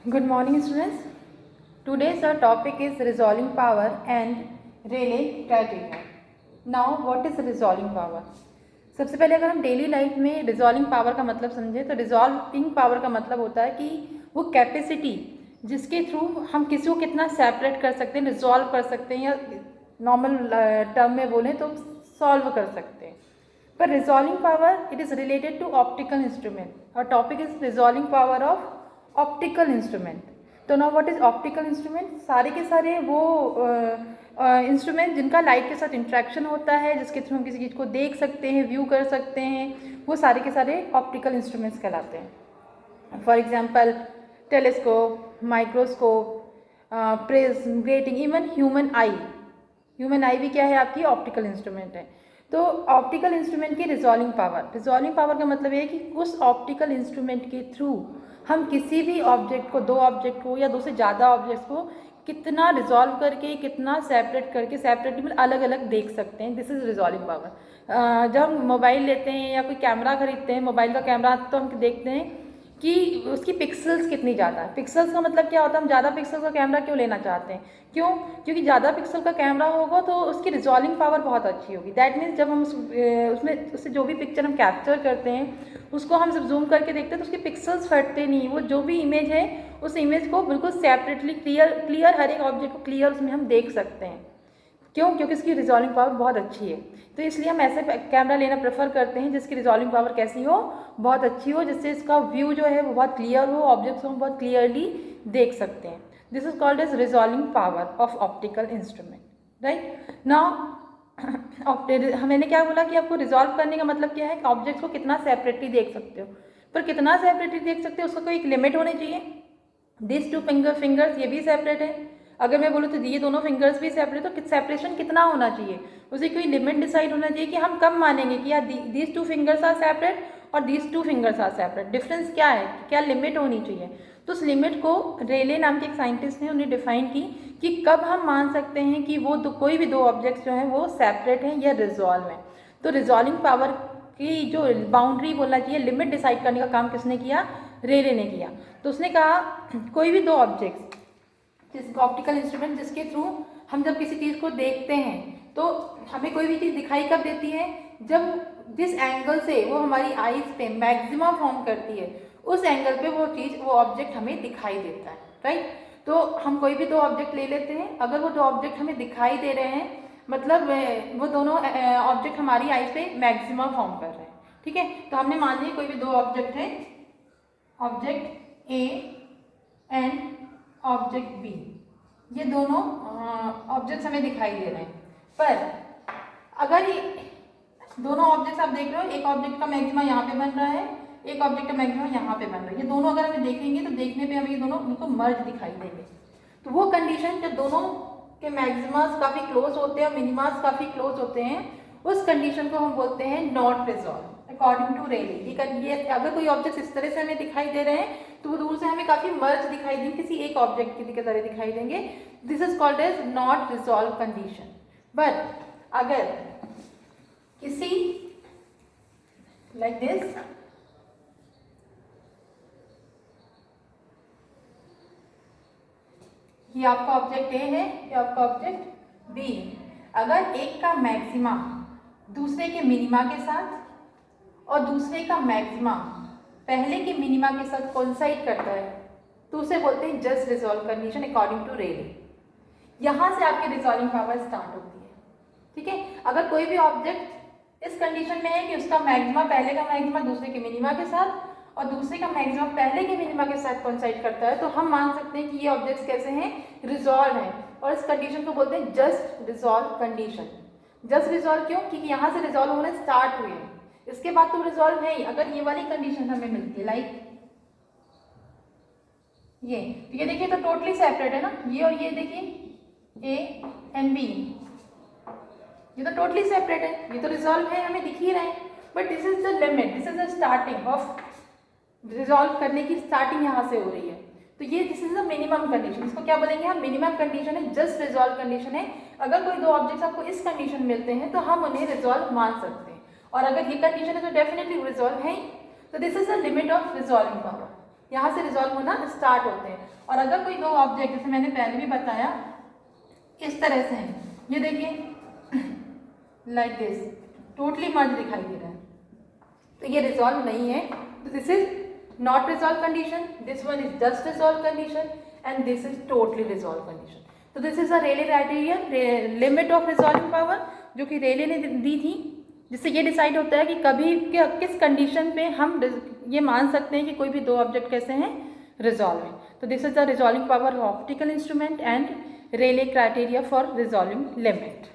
Good morning, students. Today's our topic is resolving power and Rayleigh criteria. Now, what is resolving power? सबसे पहले अगर हम daily life में resolving power का मतलब समझें तो रिजॉल्विंग पावर का मतलब होता है कि वो कैपेसिटी जिसके थ्रू हम किसी को कितना सेपरेट कर सकते हैं, रिजॉल्व कर सकते हैं, या नॉर्मल टर्म में बोलें तो सॉल्व कर सकते हैं. पर resolving power it is related to optical instrument. और topic is resolving power of optical instrument. तो now what is optical instrument? सारे के सारे वो इंस्ट्रूमेंट जिनका लाइट के साथ इंट्रैक्शन होता है, जिसके थ्रू हम किसी चीज़ को देख सकते हैं, व्यू कर सकते हैं, वो सारे के सारे ऑप्टिकल इंस्ट्रूमेंट्स कहलाते हैं. For example telescope, microscope, prism, grating, even human I. Human आई भी क्या है? आपकी ऑप्टिकल इंस्ट्रूमेंट है. तो ऑप्टिकल इंस्ट्रूमेंट की रिजॉल्विंग पावर का मतलब ये है कि उस ऑप्टिकल इंस्ट्रूमेंट के थ्रू हम किसी भी ऑब्जेक्ट को, दो ऑब्जेक्ट को या दो से ज़्यादा ऑब्जेक्ट्स को कितना रिजॉल्व करके, कितना सेपरेट करके, सेपरेटली अलग अलग देख सकते हैं. This is resolving power. जब हम मोबाइल लेते हैं या कोई कैमरा खरीदते हैं, मोबाइल का कैमरा, तो हम देखते हैं कि उसकी पिक्सल्स कितनी ज़्यादा है. पिक्सल्स का मतलब क्या होता है? हम ज़्यादा पिक्सल का कैमरा क्यों लेना चाहते हैं? क्यों? क्योंकि ज़्यादा पिक्सल का कैमरा होगा तो उसकी रिजॉल्विंग पावर बहुत अच्छी होगी. दैट मीन्स जब हम उससे जो भी पिक्चर हम कैप्चर करते हैं उसको हम जब जूम करके देखते हैं तो उसके पिक्सल्स फटते नहीं. वो जो भी इमेज है उस इमेज को बिल्कुल सेपरेटली क्लियर हर एक ऑब्जेक्ट को क्लियर उसमें हम देख सकते हैं. क्यों? क्योंकि इसकी रिजॉल्विंग पावर बहुत अच्छी है. तो इसलिए हम ऐसे कैमरा लेना प्रेफर करते हैं जिसकी रिजॉल्विंग पावर कैसी हो? बहुत अच्छी हो, जिससे इसका व्यू जो है वो बहुत क्लियर हो, ऑब्जेक्ट्स को हम बहुत क्लियरली देख सकते हैं. This is called as resolving power of optical instrument. Right now मैंने क्या बोला कि आपको रिजॉल्व करने का मतलब क्या है कि ऑब्जेक्ट्स को कितना सेपरेटली देख सकते हो. पर कितना सेपरेटली देख सकते हो उसका कोई एक लिमिट होनी चाहिए. दिस टू फिंगर्स ये भी सेपरेट है. अगर मैं बोलूँ तो ये दोनों फिंगर्स भी सेपरेट, तो सेपरेशन कितना होना चाहिए? उसे कोई लिमिट डिसाइड होना चाहिए कि हम कब मानेंगे कि यार these two fingers are separate और these two fingers are separate. Difference क्या है? क्या लिमिट होनी चाहिए? तो उस लिमिट को रेले नाम के एक साइंटिस्ट ने उन्हें डिफाइन की कि कब हम मान सकते हैं कि वो कोई भी दो ऑब्जेक्ट्स जो हैं वो सेपरेट हैं या रिजॉल्व हैं. तो रिजॉल्विंग पावर की जो बाउंड्री बोलना चाहिए, लिमिट डिसाइड करने का काम किसने किया? रेले ने किया. तो उसने कहा कोई भी दो ऑब्जेक्ट्स, जिस ऑप्टिकल इंस्ट्रूमेंट जिसके थ्रू हम जब किसी चीज़ को देखते हैं तो हमें कोई भी चीज़ दिखाई कब देती है? जब जिस एंगल से वो हमारी आईज पे मैक्सिमा फॉर्म करती है उस एंगल पे वो ऑब्जेक्ट हमें दिखाई देता है. राइट. तो हम कोई भी दो ऑब्जेक्ट ले लेते हैं, अगर वो दो ऑब्जेक्ट हमें दिखाई दे रहे हैं मतलब वो दोनों ऑब्जेक्ट हमारी आईज पे मैक्सिमा फॉर्म कर रहे हैं. ठीक है. तो हमने मान लिया कोई भी दो ऑब्जेक्ट है, object A and object B. ये दोनों ऑब्जेक्ट्स हमें दिखाई दे रहे हैं. पर अगर ये दोनों ऑब्जेक्ट्स आप देख रहे हो, एक ऑब्जेक्ट का मैक्सिमा यहाँ पे बन रहा है, एक ऑब्जेक्ट का मैक्सिमा यहाँ पे बन रहा है. ये दोनों अगर हमें देखेंगे तो देखने पे हमें ये दोनों उनको मर्ज दिखाई देंगे. तो वो कंडीशन जब दोनों के मैक्सिमास काफ़ी क्लोज होते हैं और मिनिमास काफ़ी क्लोज होते हैं, उस कंडीशन को हम बोलते हैं नॉट रिजॉल्व अकॉर्डिंग टू रेले. ये अगर कोई ऑब्जेक्ट इस तरह से हमें दिखाई दे रहे हैं तो वो दूर से हमें काफ़ी मर्ज दिखाई देंगे, किसी एक ऑब्जेक्ट की तरह दिखाई देंगे. This is called as not resolve condition. But अगर किसी लाइक दिस ये आपका ऑब्जेक्ट ए है, ये आपका ऑब्जेक्ट बी है. अगर एक का मैक्सिमा दूसरे के मिनिमा के साथ और दूसरे का मैक्सिमा पहले के मिनिमा के साथ कोइंसाइड करता है तो उसे बोलते हैं just resolve condition according to Rayleigh. यहाँ से आपकी रिजॉल्विंग पावर स्टार्ट होती है. ठीक है. अगर कोई भी ऑब्जेक्ट इस कंडीशन में है कि उसका मैक्सिमा पहले का मैक्सिमा दूसरे के मिनिमा के साथ और दूसरे का मैक्सिमा पहले के मिनिमा के साथ कोइंसाइड करता है तो हम मान सकते हैं कि ये ऑब्जेक्ट्स कैसे हैं? रिजॉल्व हैं. और इस कंडीशन को बोलते हैं just resolve condition. Just resolve क्यों? क्योंकि यहाँ से रिजॉल्व होने स्टार्ट हुए हैं, इसके बाद तो रिजॉल्व है ही. अगर ये वाली कंडीशन हमें मिलती है लाइक ये देखिए तो टोटली सेपरेट है ना, ये और ये देखिए ए एंड बी, ये तो टोटली सेपरेट है, ये तो रिजॉल्व है, हमें दिख ही रहे हैं. But this is the limit, this is the starting of resolve करने की स्टार्टिंग यहाँ से हो रही है. तो ये this is the minimum condition. इसको क्या बोलेंगे हम? मिनिमम कंडीशन है, जस्ट रिजॉल्व कंडीशन है. अगर कोई दो ऑब्जेक्ट्स आपको इस कंडीशन मिलते हैं तो हम उन्हें रिजॉल्व मान सकते हैं. और अगर ये कंडीशन है तो डेफिनेटली रिजॉल्व है. तो this is the limit of resolving power. यहाँ से रिजॉल्व होना स्टार्ट होते हैं। और अगर कोई दो ऑब्जेक्ट, जैसे मैंने पहले भी बताया, इस तरह से हैं, ये देखिए लाइक दिस, टोटली मर्ज दिखाई दे रहा है, तो ये रिजॉल्व नहीं है। तो this is not resolve condition, this one is just resolve condition and this is totally resolve condition. तो this is a Rayleigh criterion, limit of resolving power, जो कि रेले ने दी थी, जिससे ये डिसाइड होता है कि कभी किस कंडीशन पे हम ये मान सकते हैं कि कोई भी दो ऑब्जेक्ट कैसे हैं, रिजॉल्व है। तो this is the resolving power of optical instrument and Rayleigh criteria for resolving limit.